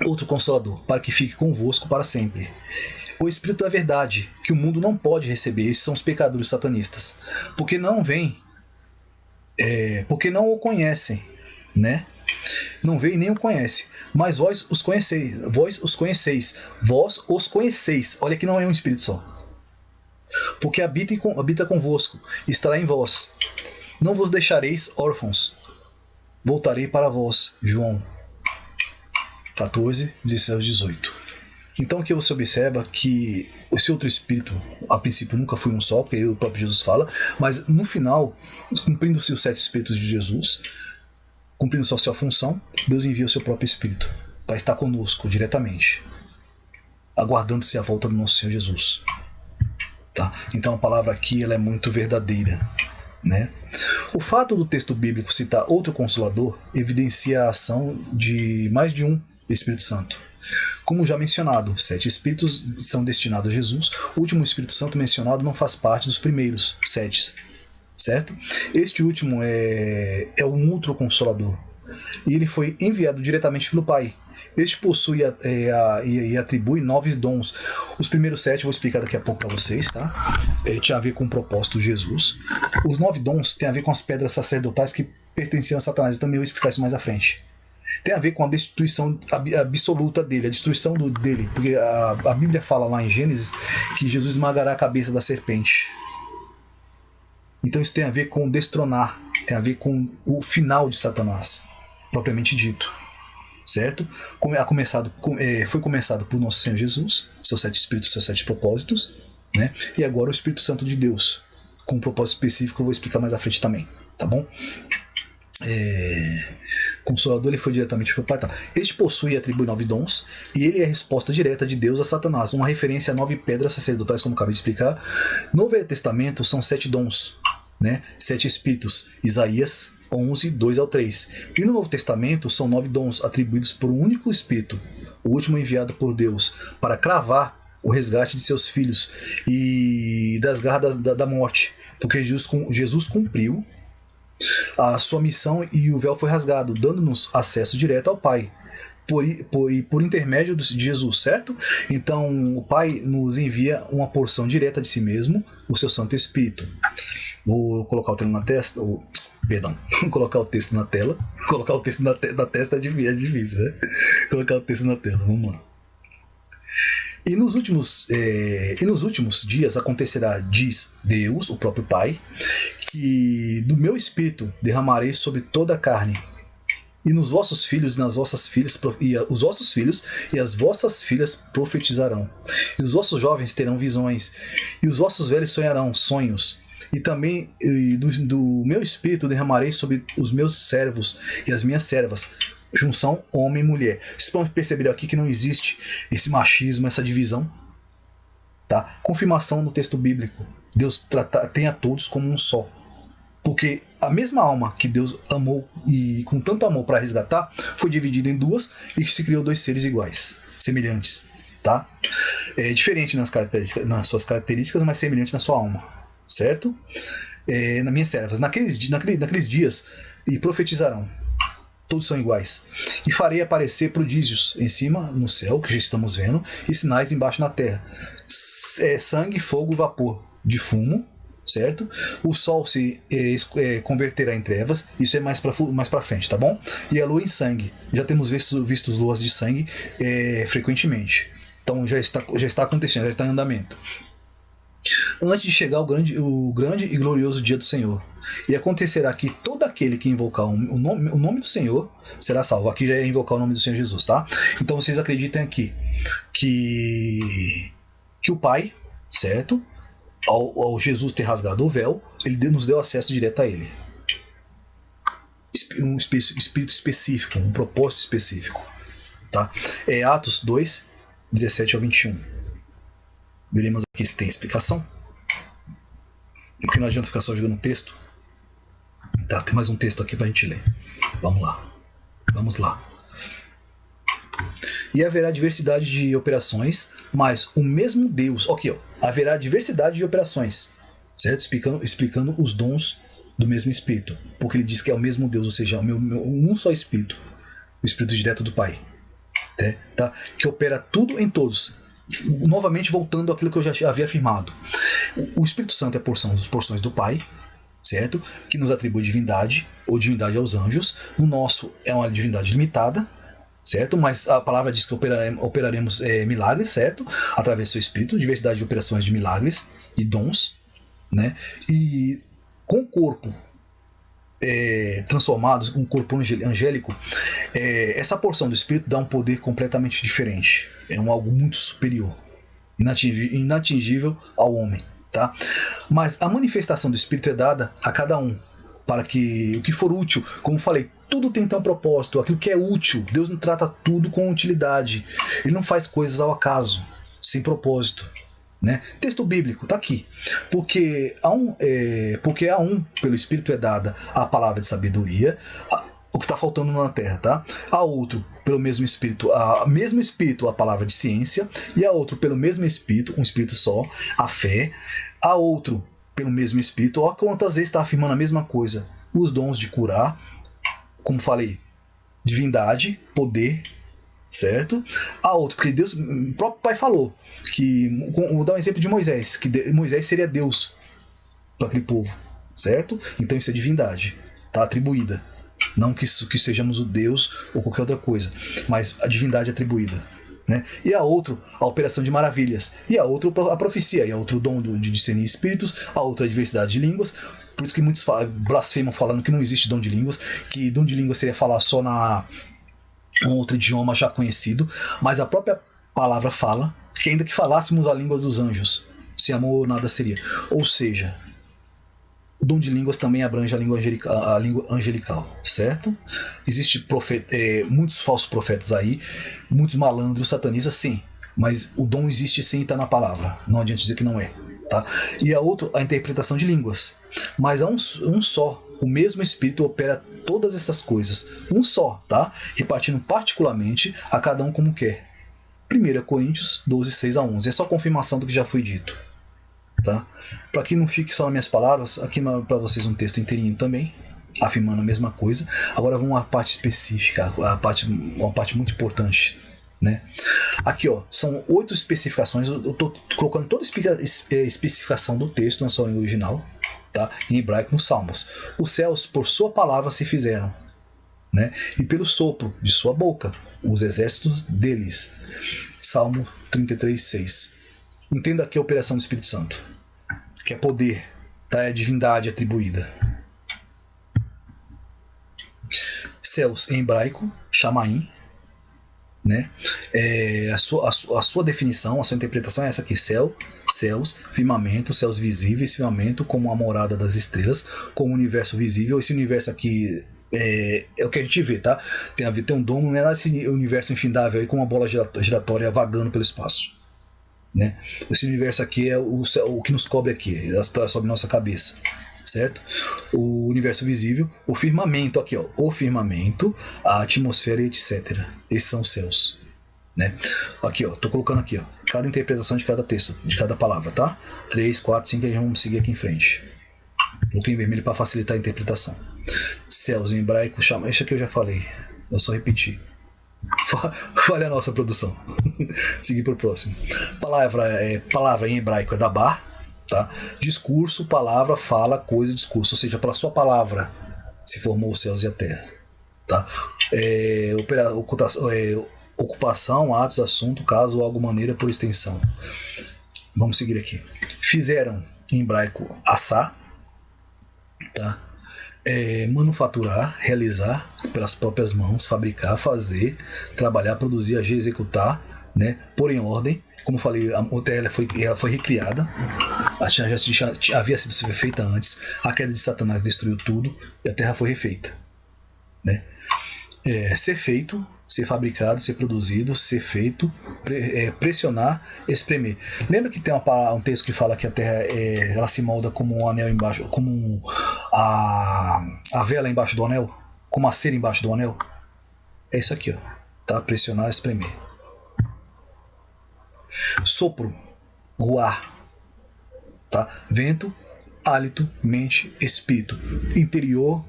Outro consolador, para que fique convosco para sempre. O Espírito da Verdade, que o mundo não pode receber, esses são os pecadores satanistas, porque não o conhecem, né? Não vê e nem o conhece, mas vós os conheceis, olha que não é um espírito só, porque habita convosco, estará em vós, não vos deixareis órfãos, voltarei para vós. João 14, 16, 18. Então aqui você observa que esse outro espírito, a princípio nunca foi um só, porque aí o próprio Jesus fala, mas no final, cumprindo-se os 7 espíritos de Jesus, cumprindo sua função, Deus envia o seu próprio espírito para estar conosco diretamente, aguardando-se a volta do nosso Senhor Jesus. Tá? Então a palavra aqui ela é muito verdadeira, né? O fato do texto bíblico citar outro consolador evidencia a ação de mais de um Espírito Santo. Como já mencionado, 7 espíritos são destinados a Jesus. O último Espírito Santo mencionado não faz parte dos primeiros 7, certo? Este último é um outro consolador, e ele foi enviado diretamente pelo Pai. Este possui e atribui 9 dons. Os primeiros 7 eu vou explicar daqui a pouco para vocês, tá? Tinha a ver com o propósito de Jesus. Os 9 dons têm a ver com as pedras sacerdotais que pertenciam a Satanás. Eu também vou explicar isso mais à frente. Tem a ver com a destituição absoluta dele, a destruição dele. Porque a Bíblia fala lá em Gênesis que Jesus esmagará a cabeça da serpente. Então isso tem a ver com destronar, tem a ver com o final de Satanás, propriamente dito. Certo? Foi começado por nosso Senhor Jesus, seus 7 espíritos, seus 7 propósitos, né? E agora o Espírito Santo de Deus, com um propósito específico, eu vou explicar mais à frente também, tá bom? Consolador, ele foi diretamente para o Pai. Tá? Este possui e atribui 9 dons, e ele é a resposta direta de Deus a Satanás, uma referência a 9 pedras sacerdotais, como acabei de explicar. No Velho Testamento são 7 dons, né? 7 espíritos, Isaías 11, 2 ao 3. E no Novo Testamento são 9 dons atribuídos por um único Espírito, o último enviado por Deus para cravar o resgate de seus filhos e das garras da morte, porque Jesus cumpriu a sua missão e o véu foi rasgado, dando-nos acesso direto ao Pai, por intermédio de Jesus, certo? Então o Pai nos envia uma porção direta de si mesmo, o seu Santo Espírito. Vou colocar o texto na testa, perdão, colocar o texto na tela. Colocar o texto na testa é difícil, né? Colocar o texto na tela, vamos lá. E nos últimos dias acontecerá, diz Deus, o próprio Pai, que do meu Espírito derramarei sobre toda a carne, e nos vossos filhos e nas vossas filhas, os vossos filhos e as vossas filhas profetizarão, e os vossos jovens terão visões, e os vossos velhos sonharão sonhos. E também do meu Espírito derramarei sobre os meus servos e as minhas servas, junção homem e mulher. Vocês podem perceber aqui que não existe esse machismo, essa divisão. Tá? Confirmação no texto bíblico. Deus tem a todos como um só. Porque a mesma alma que Deus amou e com tanto amor para resgatar foi dividida em duas e que se criou 2 seres iguais, semelhantes. tá? É diferente nas suas características, mas semelhante na sua alma, certo? Nas minhas servas, naqueles dias, e profetizarão. Todos são iguais. E farei aparecer prodígios em cima, no céu, que já estamos vendo, e sinais embaixo na terra. Sangue, fogo, vapor de fumo, certo? O sol se converterá em trevas. Isso é mais pra frente, tá bom? E a lua em sangue. Já temos visto luas de sangue frequentemente. Então já está acontecendo, já está em andamento. Antes de chegar o grande e glorioso dia do Senhor. E acontecerá que todo aquele que invocar o nome do Senhor será salvo. Aqui já é invocar o nome do Senhor Jesus, tá? Então vocês acreditem aqui que o Pai, certo? Ao Jesus ter rasgado o véu, ele nos deu acesso direto a ele. Um espírito específico, um propósito específico, tá? Atos 2, 17 ao 21. Veremos aqui se tem explicação. Porque não adianta ficar só jogando texto. Tá, tem mais um texto aqui pra gente ler. Vamos lá. E haverá diversidade de operações, mas o mesmo Deus... Aqui, ó. Haverá diversidade de operações, certo? Explicando os dons do mesmo Espírito. Porque ele diz que é o mesmo Deus, ou seja, um só Espírito. O Espírito direto do Pai. Tá? Que opera tudo em todos. Novamente voltando àquilo que eu já havia afirmado. O Espírito Santo é porções do Pai, certo? Que nos atribui divindade, ou divindade aos anjos. No nosso é uma divindade limitada, certo? Mas a palavra diz que operaremos milagres, certo? Através do seu Espírito, diversidade de operações de milagres e dons, né? E com o corpo transformado, um corpo angélico, essa porção do Espírito dá um poder completamente diferente. É algo muito superior, inatingível ao homem, tá? Mas a manifestação do Espírito é dada a cada um, para que o que for útil, como falei, tudo tem então um propósito, aquilo que é útil. Deus não trata tudo com utilidade, Ele não faz coisas ao acaso, sem propósito, né? Texto bíblico, tá aqui. Porque a um, pelo Espírito é dada a palavra de sabedoria, o que está faltando na terra, tá? A outro, pelo mesmo Espírito, a palavra de ciência, e a outro, pelo mesmo Espírito, um Espírito só, a fé. A outro, pelo mesmo Espírito, ó, quantas vezes está afirmando a mesma coisa, os dons de curar, como falei, divindade, poder, certo? A outro, porque Deus, o próprio Pai falou, que, vou dar um exemplo de Moisés, que Moisés seria Deus para aquele povo, certo? Então isso é divindade, está atribuída. Não que sejamos o Deus ou qualquer outra coisa, mas a divindade atribuída, né? E a outro, a operação de maravilhas. E a outro, a profecia. E a outro, o dom de discernir espíritos. A outra, a diversidade de línguas. Por isso que muitos blasfemam falando que não existe dom de línguas, que dom de línguas seria falar só um outro idioma já conhecido. Mas a própria palavra fala que ainda que falássemos a língua dos anjos, sem amor nada seria. Ou seja, o dom de línguas também abrange a língua angelical, certo? Existem muitos falsos profetas aí, muitos malandros, satanistas, sim. Mas o dom existe sim e está na palavra. Não adianta dizer que não é. Tá? E a outra, a interpretação de línguas. Mas há um só. O mesmo Espírito opera todas essas coisas. Um só, tá? Repartindo particularmente a cada um como quer. 1 Coríntios 12, 6 a 11. É só confirmação do que já foi dito. Tá? Para que não fique só nas minhas palavras, aqui para vocês um texto inteirinho também, afirmando a mesma coisa. Agora vamos à parte específica, uma parte muito importante, né? Aqui, ó, são 8 especificações. Eu estou colocando toda a especificação do texto na sua língua original, tá? Em hebraico nos Salmos. Os céus por sua palavra se fizeram, né? E pelo sopro de sua boca os exércitos deles. Salmo 33, 6. Entenda aqui a operação do Espírito Santo, que é poder, tá? É divindade atribuída. Céus em hebraico, Shamaim, né? A sua definição, a sua interpretação é essa aqui: céus, firmamento, céus visíveis, firmamento como a morada das estrelas, como o universo visível. Esse universo aqui é o que a gente vê, tá? Tem um domo, não é esse universo infindável aí com uma bola giratória vagando pelo espaço, né? Esse universo aqui é o que nos cobre aqui, está sobre nossa cabeça, certo? O universo visível, o firmamento aqui, ó, o firmamento, a atmosfera e etc. Esses são os céus, né? Aqui, ó, tô colocando aqui, ó, cada interpretação de cada texto, de cada palavra, tá? 3, 4, 5, e vamos seguir aqui em frente. Coloquei em vermelho para facilitar a interpretação. Céus em hebraico chama. Isso aqui eu já falei, eu só repeti. Falha a nossa produção. Seguir para o próximo. Palavra em hebraico é dabar, tá? Discurso, palavra, fala, coisa, discurso. Ou seja, pela sua palavra se formou os céus e a terra, tá? Ocupação, atos, assunto, caso, algo, maneira, por extensão. Vamos seguir aqui. Fizeram em hebraico assá, tá? Manufaturar, realizar pelas próprias mãos, fabricar, fazer, trabalhar, produzir, agir, executar, né? Pôr em ordem. Como eu falei, a terra foi recriada, já havia sido feita antes, a queda de Satanás destruiu tudo e a terra foi refeita, né? Ser feito, ser fabricado, ser produzido, ser feito, pressionar, espremer. Lembra que tem um texto que fala que a terra ela se molda como um anel embaixo, como a vela embaixo do anel, como a cera embaixo do anel? É isso aqui, ó, tá? Pressionar, espremer. Sopro, ruar, tá? Vento, hálito, mente, espírito, interior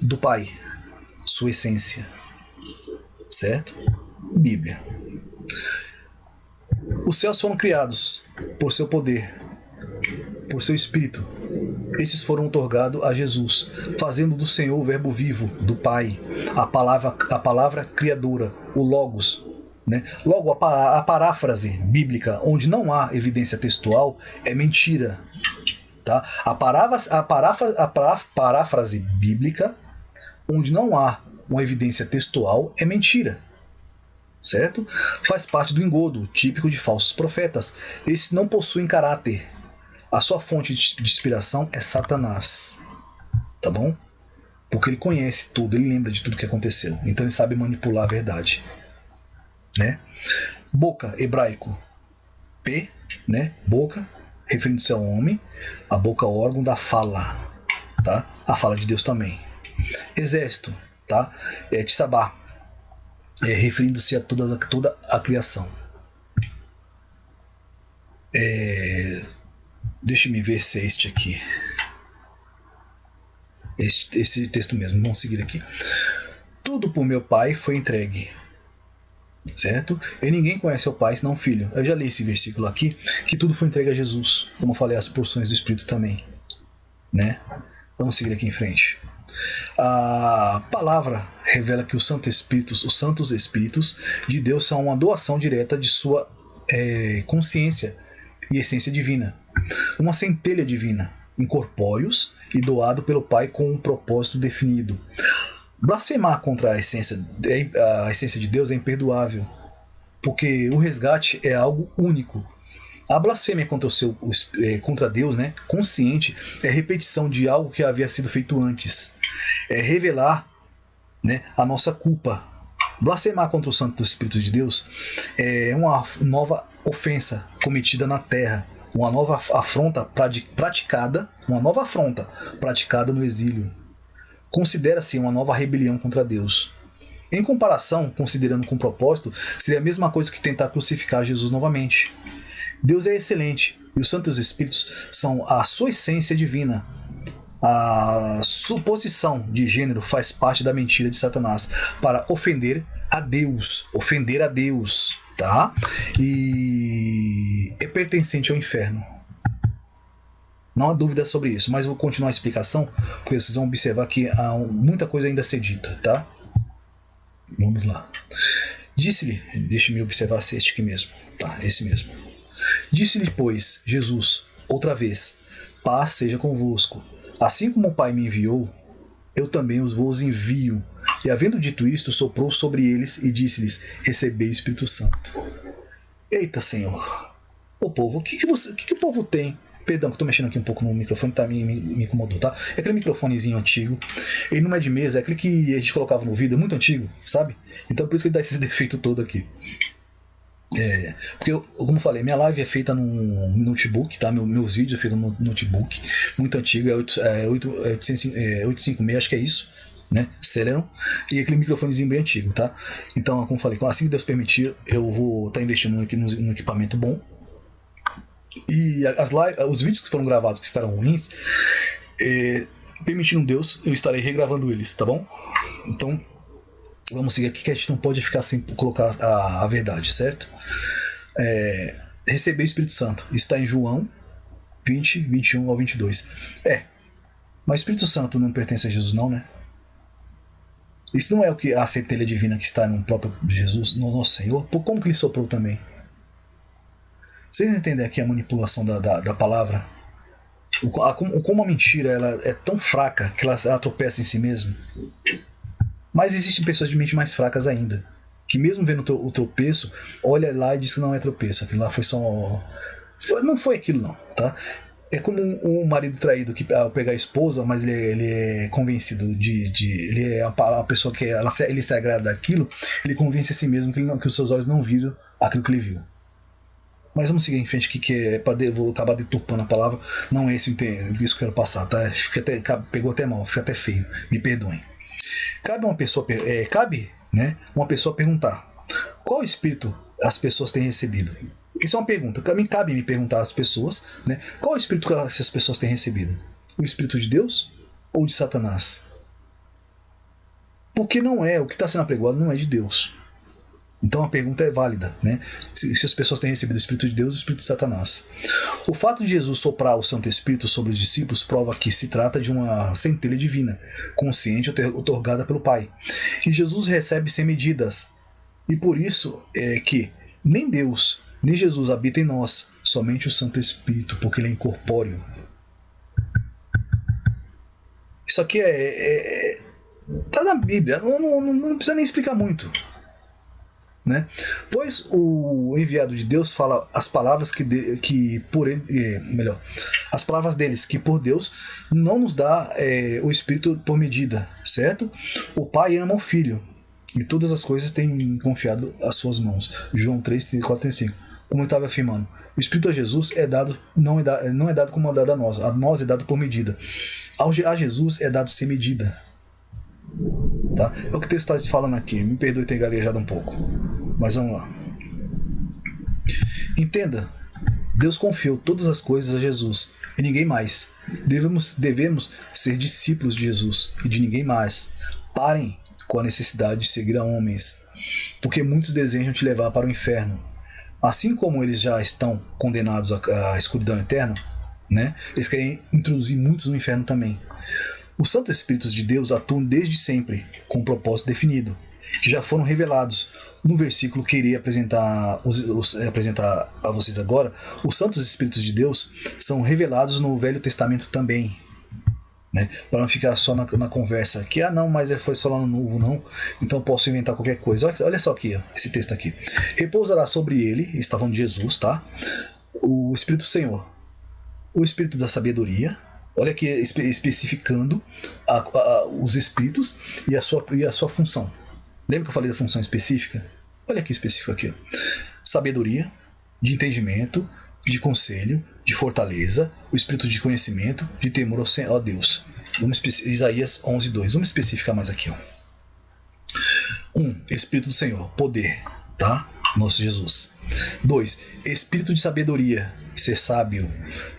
do Pai, sua essência, certo? Bíblia. Os céus foram criados por seu poder, por seu espírito. Esses foram outorgados a Jesus, fazendo do Senhor o verbo vivo, do Pai, a palavra criadora, o Logos, né? Logo, a paráfrase bíblica, onde não há evidência textual, é mentira, tá? A paráfrase bíblica, onde não há uma evidência textual, é mentira, certo? Faz parte do engodo típico de falsos profetas. Esses não possuem caráter. A sua fonte de inspiração é Satanás, tá bom? Porque ele conhece tudo, ele lembra de tudo que aconteceu, então ele sabe manipular a verdade, né? Boca, hebraico, P, né? Boca, referindo-se ao homem, a boca é o órgão da fala, tá? A fala de Deus também. Exército, tá? Tsabá, referindo-se a toda a criação. Deixa-me ver se é este aqui. Esse texto mesmo, vamos seguir aqui. Tudo por meu Pai foi entregue, certo? E ninguém conhece o Pai senão o Filho. Eu já li esse versículo aqui, que tudo foi entregue a Jesus, como eu falei, as porções do Espírito também, né? Vamos seguir aqui em frente. A palavra revela que os santos espíritos de Deus são uma doação direta de sua consciência e essência divina, uma centelha divina, incorpóreos e doado pelo Pai com um propósito definido. Blasfemar contra a essência de Deus é imperdoável, porque o resgate é algo único. A blasfêmia contra Deus, né, consciente, é repetição de algo que havia sido feito antes. É revelar, né, a nossa culpa. Blasfemar contra os santos espíritos de Deus é uma nova ofensa cometida na terra, uma nova afronta praticada no exílio. Considera-se uma nova rebelião contra Deus. Em comparação, considerando com propósito, seria a mesma coisa que tentar crucificar Jesus novamente. Deus é excelente e os santos espíritos são a sua essência divina. A suposição de gênero faz parte da mentira de Satanás para ofender a Deus, tá? E é pertencente ao inferno. Não há dúvida sobre isso, mas eu vou continuar a explicação, porque vocês vão observar que há muita coisa ainda a ser dita, tá? Vamos lá. Disse-lhe, deixe-me observar se é este aqui mesmo, tá? Esse mesmo. Disse-lhe, pois, Jesus, outra vez, paz seja convosco. Assim como o Pai me enviou, eu também vos envio. E havendo dito isto, soprou sobre eles e disse-lhes, recebei o Espírito Santo. Eita, Senhor! O povo, o que o povo tem? Perdão, que eu tô mexendo aqui um pouco no microfone, tá? Me incomodou, tá? É aquele microfonezinho antigo. Ele não é de mesa, é aquele que a gente colocava no ouvido, é muito antigo, sabe? Então por isso que ele dá esses defeitos todos aqui. Porque, como eu falei, minha live é feita num notebook, tá? Meus vídeos é feito no notebook, muito antigo, 856, acho que é isso, né? Celeron, e aquele microfonezinho bem antigo, tá? Então, como falei, assim que Deus permitir, eu vou estar investindo num equipamento bom. E os vídeos que foram gravados que ficaram ruins, permitindo Deus, eu estarei regravando eles, tá bom? Então, vamos seguir aqui que a gente não pode ficar sem colocar a verdade, certo? Receber o Espírito Santo. Isso está em João 20, 21 ao 22. Mas o Espírito Santo não pertence a Jesus, não, né? Isso não é o que a centelha divina que está no próprio Jesus, no nosso Senhor? Como que ele soprou também? Vocês entendem aqui a manipulação da palavra? Como a mentira ela é tão fraca que ela tropeça em si mesma? Mas existem pessoas de mente mais fracas ainda, que mesmo vendo o tropeço, olha lá e diz que não é tropeço, aquilo lá foi só... não foi aquilo não, tá? É como um marido traído que ao pegar a esposa, mas ele é convencido ele é uma pessoa que ele se agrada daquilo, ele convence a si mesmo que os seus olhos não viram aquilo que ele viu. Mas vamos seguir em frente aqui, que vou acabar deturpando a palavra. Não é isso que eu quero passar, tá? Pegou até mal, fica até feio. Me perdoem. Cabe uma pessoa perguntar: qual espírito as pessoas têm recebido? Isso é uma pergunta. Cabe me perguntar às pessoas, né? Qual espírito que essas pessoas têm recebido? O espírito de Deus ou de Satanás? Porque não é, o que está sendo apregoado não é de Deus. Então a pergunta é válida, né? Se as pessoas têm recebido o Espírito de Deus ou o Espírito de Satanás. O fato de Jesus soprar o Santo Espírito sobre os discípulos prova que se trata de uma centelha divina, consciente otorgada pelo Pai. E Jesus recebe sem medidas. E por isso é que nem Deus, nem Jesus habita em nós, somente o Santo Espírito, porque ele é incorpóreo. Isso aqui tá na Bíblia, não precisa nem explicar muito. Né? Pois o enviado de Deus fala as palavras que por ele, as palavras deles que por Deus não nos dá o Espírito por medida, certo? O Pai ama o Filho e todas as coisas têm confiado às suas mãos. João 3, 34, 35. Como eu estava afirmando, o Espírito a Jesus não é dado como é dado a nós é dado por medida. A Jesus é dado sem medida. Tá? É o que o texto está falando aqui. Me perdoe ter gaguejado um pouco, mas vamos lá. Entenda, Deus confiou todas as coisas a Jesus e ninguém mais. Devemos ser discípulos de Jesus e de ninguém mais. Parem com a necessidade de seguir a homens, porque muitos desejam te levar para o inferno. Assim como eles já estão condenados à escuridão eterna, né? Eles querem introduzir muitos no inferno também. Os Santos Espíritos de Deus atuam desde sempre com um propósito definido, que já foram revelados. No versículo que irei apresentar a vocês agora, os Santos Espíritos de Deus são revelados no Velho Testamento também. Né? Para não ficar só na conversa que, não, mas foi só lá no Novo, não, então eu posso inventar qualquer coisa. Olha só aqui, ó, esse texto aqui. Repousará sobre ele, está falando de Jesus, tá? O Espírito do Senhor, o Espírito da sabedoria. Olha aqui especificando os espíritos e a sua função. Lembra que eu falei da função específica? Olha aqui específico aqui. Ó. Sabedoria, de entendimento, de conselho, de fortaleza, o espírito de conhecimento, de temor ao Deus. Isaías 11:2. Vamos especificar mais aqui. 1. Espírito do Senhor, poder, tá? Nosso Jesus. 2. Espírito de sabedoria, ser sábio.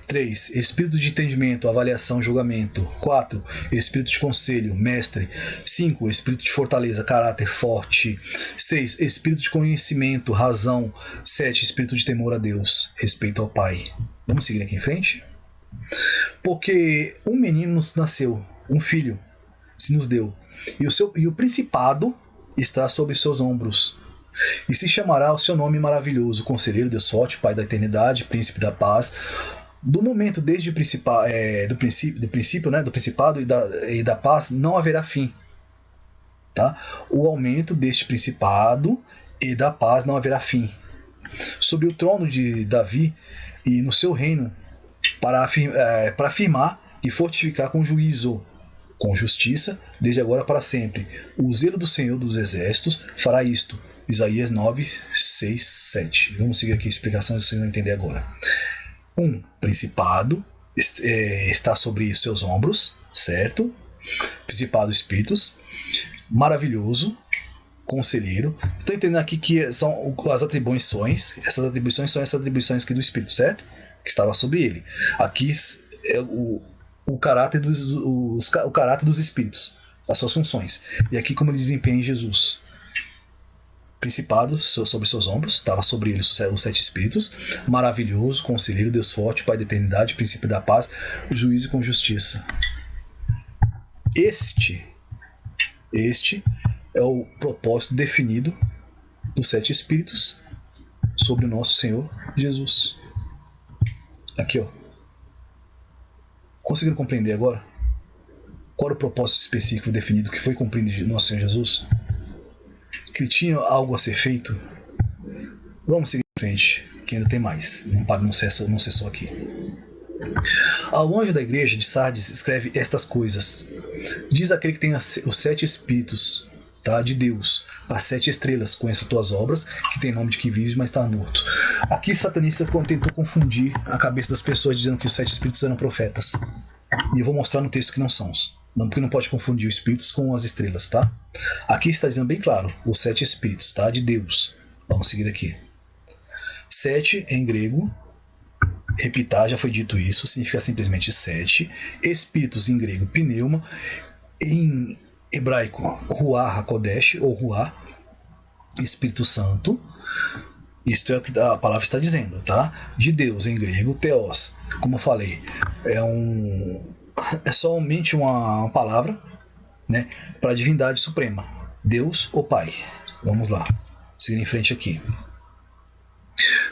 3. Espírito de entendimento, avaliação, julgamento. 4. Espírito de conselho, mestre. 5. Espírito de fortaleza, caráter, forte. 6. Espírito de conhecimento, razão. 7. Espírito de temor a Deus, respeito ao Pai. Vamos seguir aqui em frente? Porque um menino nos nasceu, um filho se nos deu, e o principado está sobre seus ombros. E se chamará o seu nome maravilhoso, Conselheiro, Deus Forte, Pai da Eternidade, Príncipe da Paz. Do momento desde do princípio, né, do principado e da paz não haverá fim. Tá? O aumento deste principado e da paz não haverá fim. Sobre o trono de Davi e no seu reino, para afirmar e fortificar com juízo, com justiça, desde agora para sempre. O zelo do Senhor dos Exércitos fará isto. Isaías 9, 6, 7. Vamos seguir aqui a explicação, se vocês vão entender agora. Principado está sobre seus ombros, certo? Principado, espíritos, maravilhoso, conselheiro. Estão entendendo aqui que são as atribuições? Essas atribuições são essas atribuições aqui do espírito, certo? Que estava sobre ele. Aqui é o caráter dos espíritos, as suas funções. E aqui como ele desempenha em Jesus. Principado sobre seus ombros, estava sobre ele os 7 espíritos, maravilhoso, conselheiro, Deus forte, Pai da eternidade, princípio da paz, juízo com justiça. Este é o propósito definido dos 7 espíritos sobre o nosso Senhor Jesus. Aqui, ó. Conseguiram compreender agora? Qual era o propósito específico definido que foi cumprido de nosso Senhor Jesus? Que ele tinha algo a ser feito? Vamos seguir em frente, que ainda tem mais. Não ser só aqui. Ao anjo da igreja de Sardes escreve estas coisas. Diz aquele que tem os 7 espíritos, tá, de Deus, as 7 estrelas, conheço tuas obras, que tem nome de que vives, mas está morto. Aqui satanista tentou confundir a cabeça das pessoas dizendo que os 7 espíritos eram profetas. E eu vou mostrar no texto que não são. Não, porque não pode confundir os espíritos com as estrelas, tá? Aqui está dizendo bem claro, os 7 espíritos, tá? De Deus. Vamos seguir aqui. 7 em grego, repita, já foi dito isso, significa simplesmente 7. Espíritos em grego, pneuma. Em hebraico, Ruach HaKodesh, ou Ruach, Espírito Santo. Isto é o que a palavra está dizendo, tá? De Deus em grego, Theos. Como eu falei, é somente uma palavra, né, para a divindade suprema, Deus ou Pai. Vamos lá, seguir em frente aqui.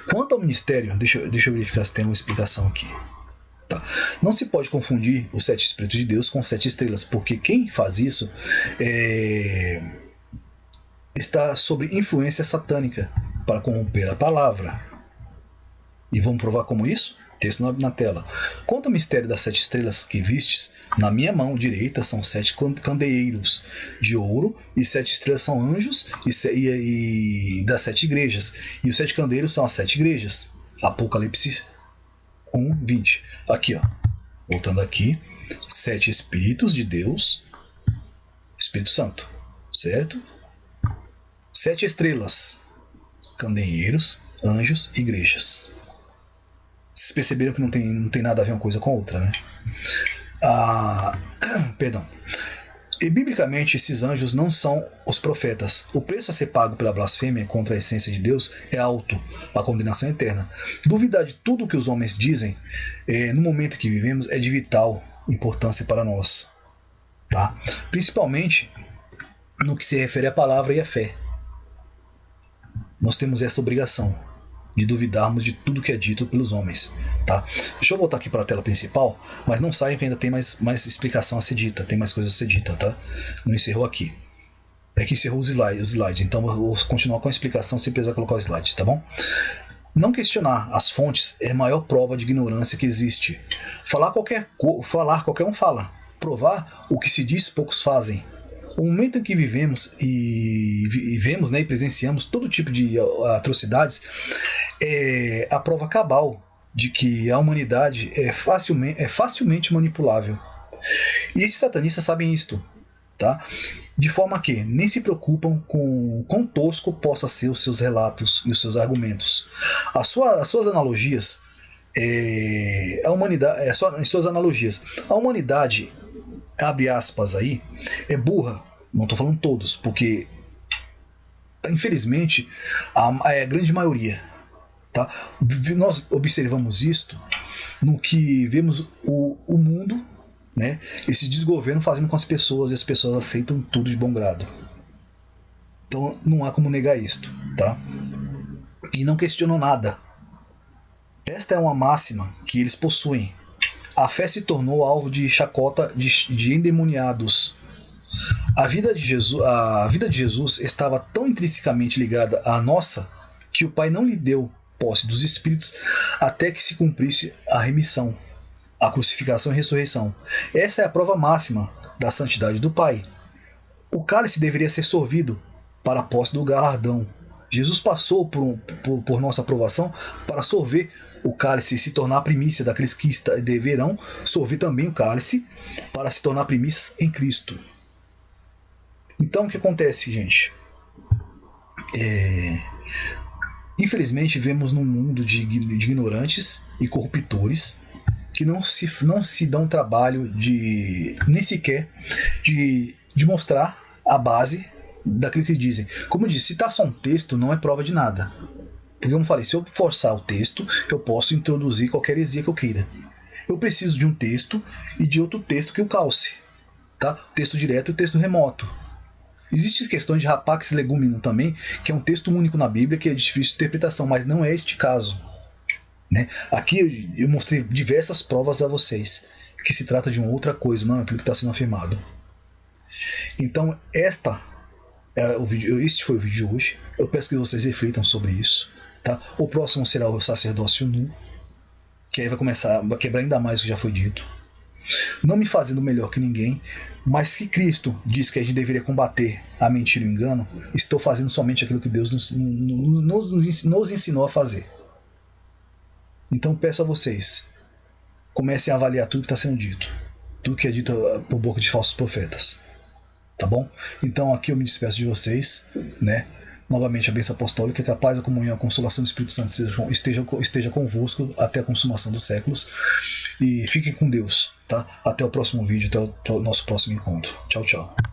Quanto ao ministério, deixa eu verificar se tem uma explicação aqui. Tá. Não se pode confundir os 7 espíritos de Deus com 7 estrelas, porque quem faz isso está sob influência satânica para corromper a palavra. E vamos provar como isso? Texto na tela. Quanto ao mistério das 7 estrelas que vistes, na minha mão direita são 7 candeeiros de ouro, e 7 estrelas são anjos e das 7 igrejas. E os 7 candeeiros são as 7 igrejas. Apocalipse 1:20. Aqui, ó. Voltando aqui. 7 espíritos de Deus. Espírito Santo. Certo? 7 estrelas. Candeeiros, anjos, igrejas. Vocês perceberam que não tem nada a ver uma coisa com a outra, né? Perdão. E biblicamente esses anjos não são os profetas. O preço a ser pago pela blasfêmia contra a essência de Deus é alto, a condenação é eterna. Duvidar de tudo que os homens dizem no momento que vivemos é de vital importância para nós, tá? Principalmente no que se refere à palavra e à fé. Nós temos essa obrigação de duvidarmos de tudo que é dito pelos homens, tá? Deixa eu voltar aqui para a tela principal, mas não saiam que ainda tem mais explicação a ser dita, tem mais coisas a ser dita, tá? Não encerrou aqui. É que encerrou os slides, então eu vou continuar com a explicação sem precisar colocar o slide, tá bom? Não questionar as fontes é a maior prova de ignorância que existe. Falar qualquer um fala. Provar o que se diz, poucos fazem. O momento em que vivemos e vemos, né, e presenciamos todo tipo de atrocidades é a prova cabal de que a humanidade é facilmente manipulável. E esses satanistas sabem isto, tá? De forma que nem se preocupam com quão tosco possa ser os seus relatos e os seus argumentos. As suas analogias, em suas analogias, a humanidade, abre aspas aí, é burra. Não estou falando todos, porque infelizmente a grande maioria, tá? Nós observamos isto no que vemos o mundo, né? Esse desgoverno fazendo com as pessoas, e as pessoas aceitam tudo de bom grado. Então não há como negar isto, tá? E não questionam nada. Esta é uma máxima que eles possuem. A fé se tornou alvo de chacota de endemoniados. A vida de Jesus estava tão intrinsecamente ligada à nossa que o Pai não lhe deu posse dos Espíritos até que se cumprisse a remissão, a crucificação e ressurreição. Essa é a prova máxima da santidade do Pai. O cálice deveria ser sorvido para a posse do galardão. Jesus passou por nossa aprovação para sorver o cálice se tornar a primícia daqueles que deverão sorver também o cálice para se tornar primícias em Cristo. Então o que acontece, gente? Infelizmente vivemos num mundo de ignorantes e corruptores que não se dão trabalho de nem sequer de mostrar a base daquilo que dizem. Como eu disse, citar só um texto não é prova de nada. Porque como eu falei, se eu forçar o texto, eu posso introduzir qualquer heresia que eu queira. Eu preciso de um texto e de outro texto que o calce. Tá? Texto direto e texto remoto. Existe questões de rapax legumino também, que é um texto único na Bíblia, que é de difícil interpretação, mas não é este caso. Né? Aqui eu mostrei diversas provas a vocês, que se trata de uma outra coisa, não é aquilo que está sendo afirmado. Então, este foi o vídeo de hoje. Eu peço que vocês reflitam sobre isso. Tá? O próximo será o sacerdócio nu, que aí vai quebrar ainda mais o que já foi dito. Não me fazendo melhor que ninguém, mas se Cristo diz que a gente deveria combater a mentira e o engano, estou fazendo somente aquilo que Deus nos ensinou a fazer. Então peço a vocês, comecem a avaliar tudo que está sendo dito, tudo que é dito por boca de falsos profetas. Tá bom? Então aqui eu me despeço de vocês, né? Novamente a bênção apostólica, que a paz, a comunhão, a consolação do Espírito Santo esteja convosco até a consumação dos séculos. E fiquem com Deus, tá? Até o próximo vídeo, até o nosso próximo encontro. Tchau, tchau.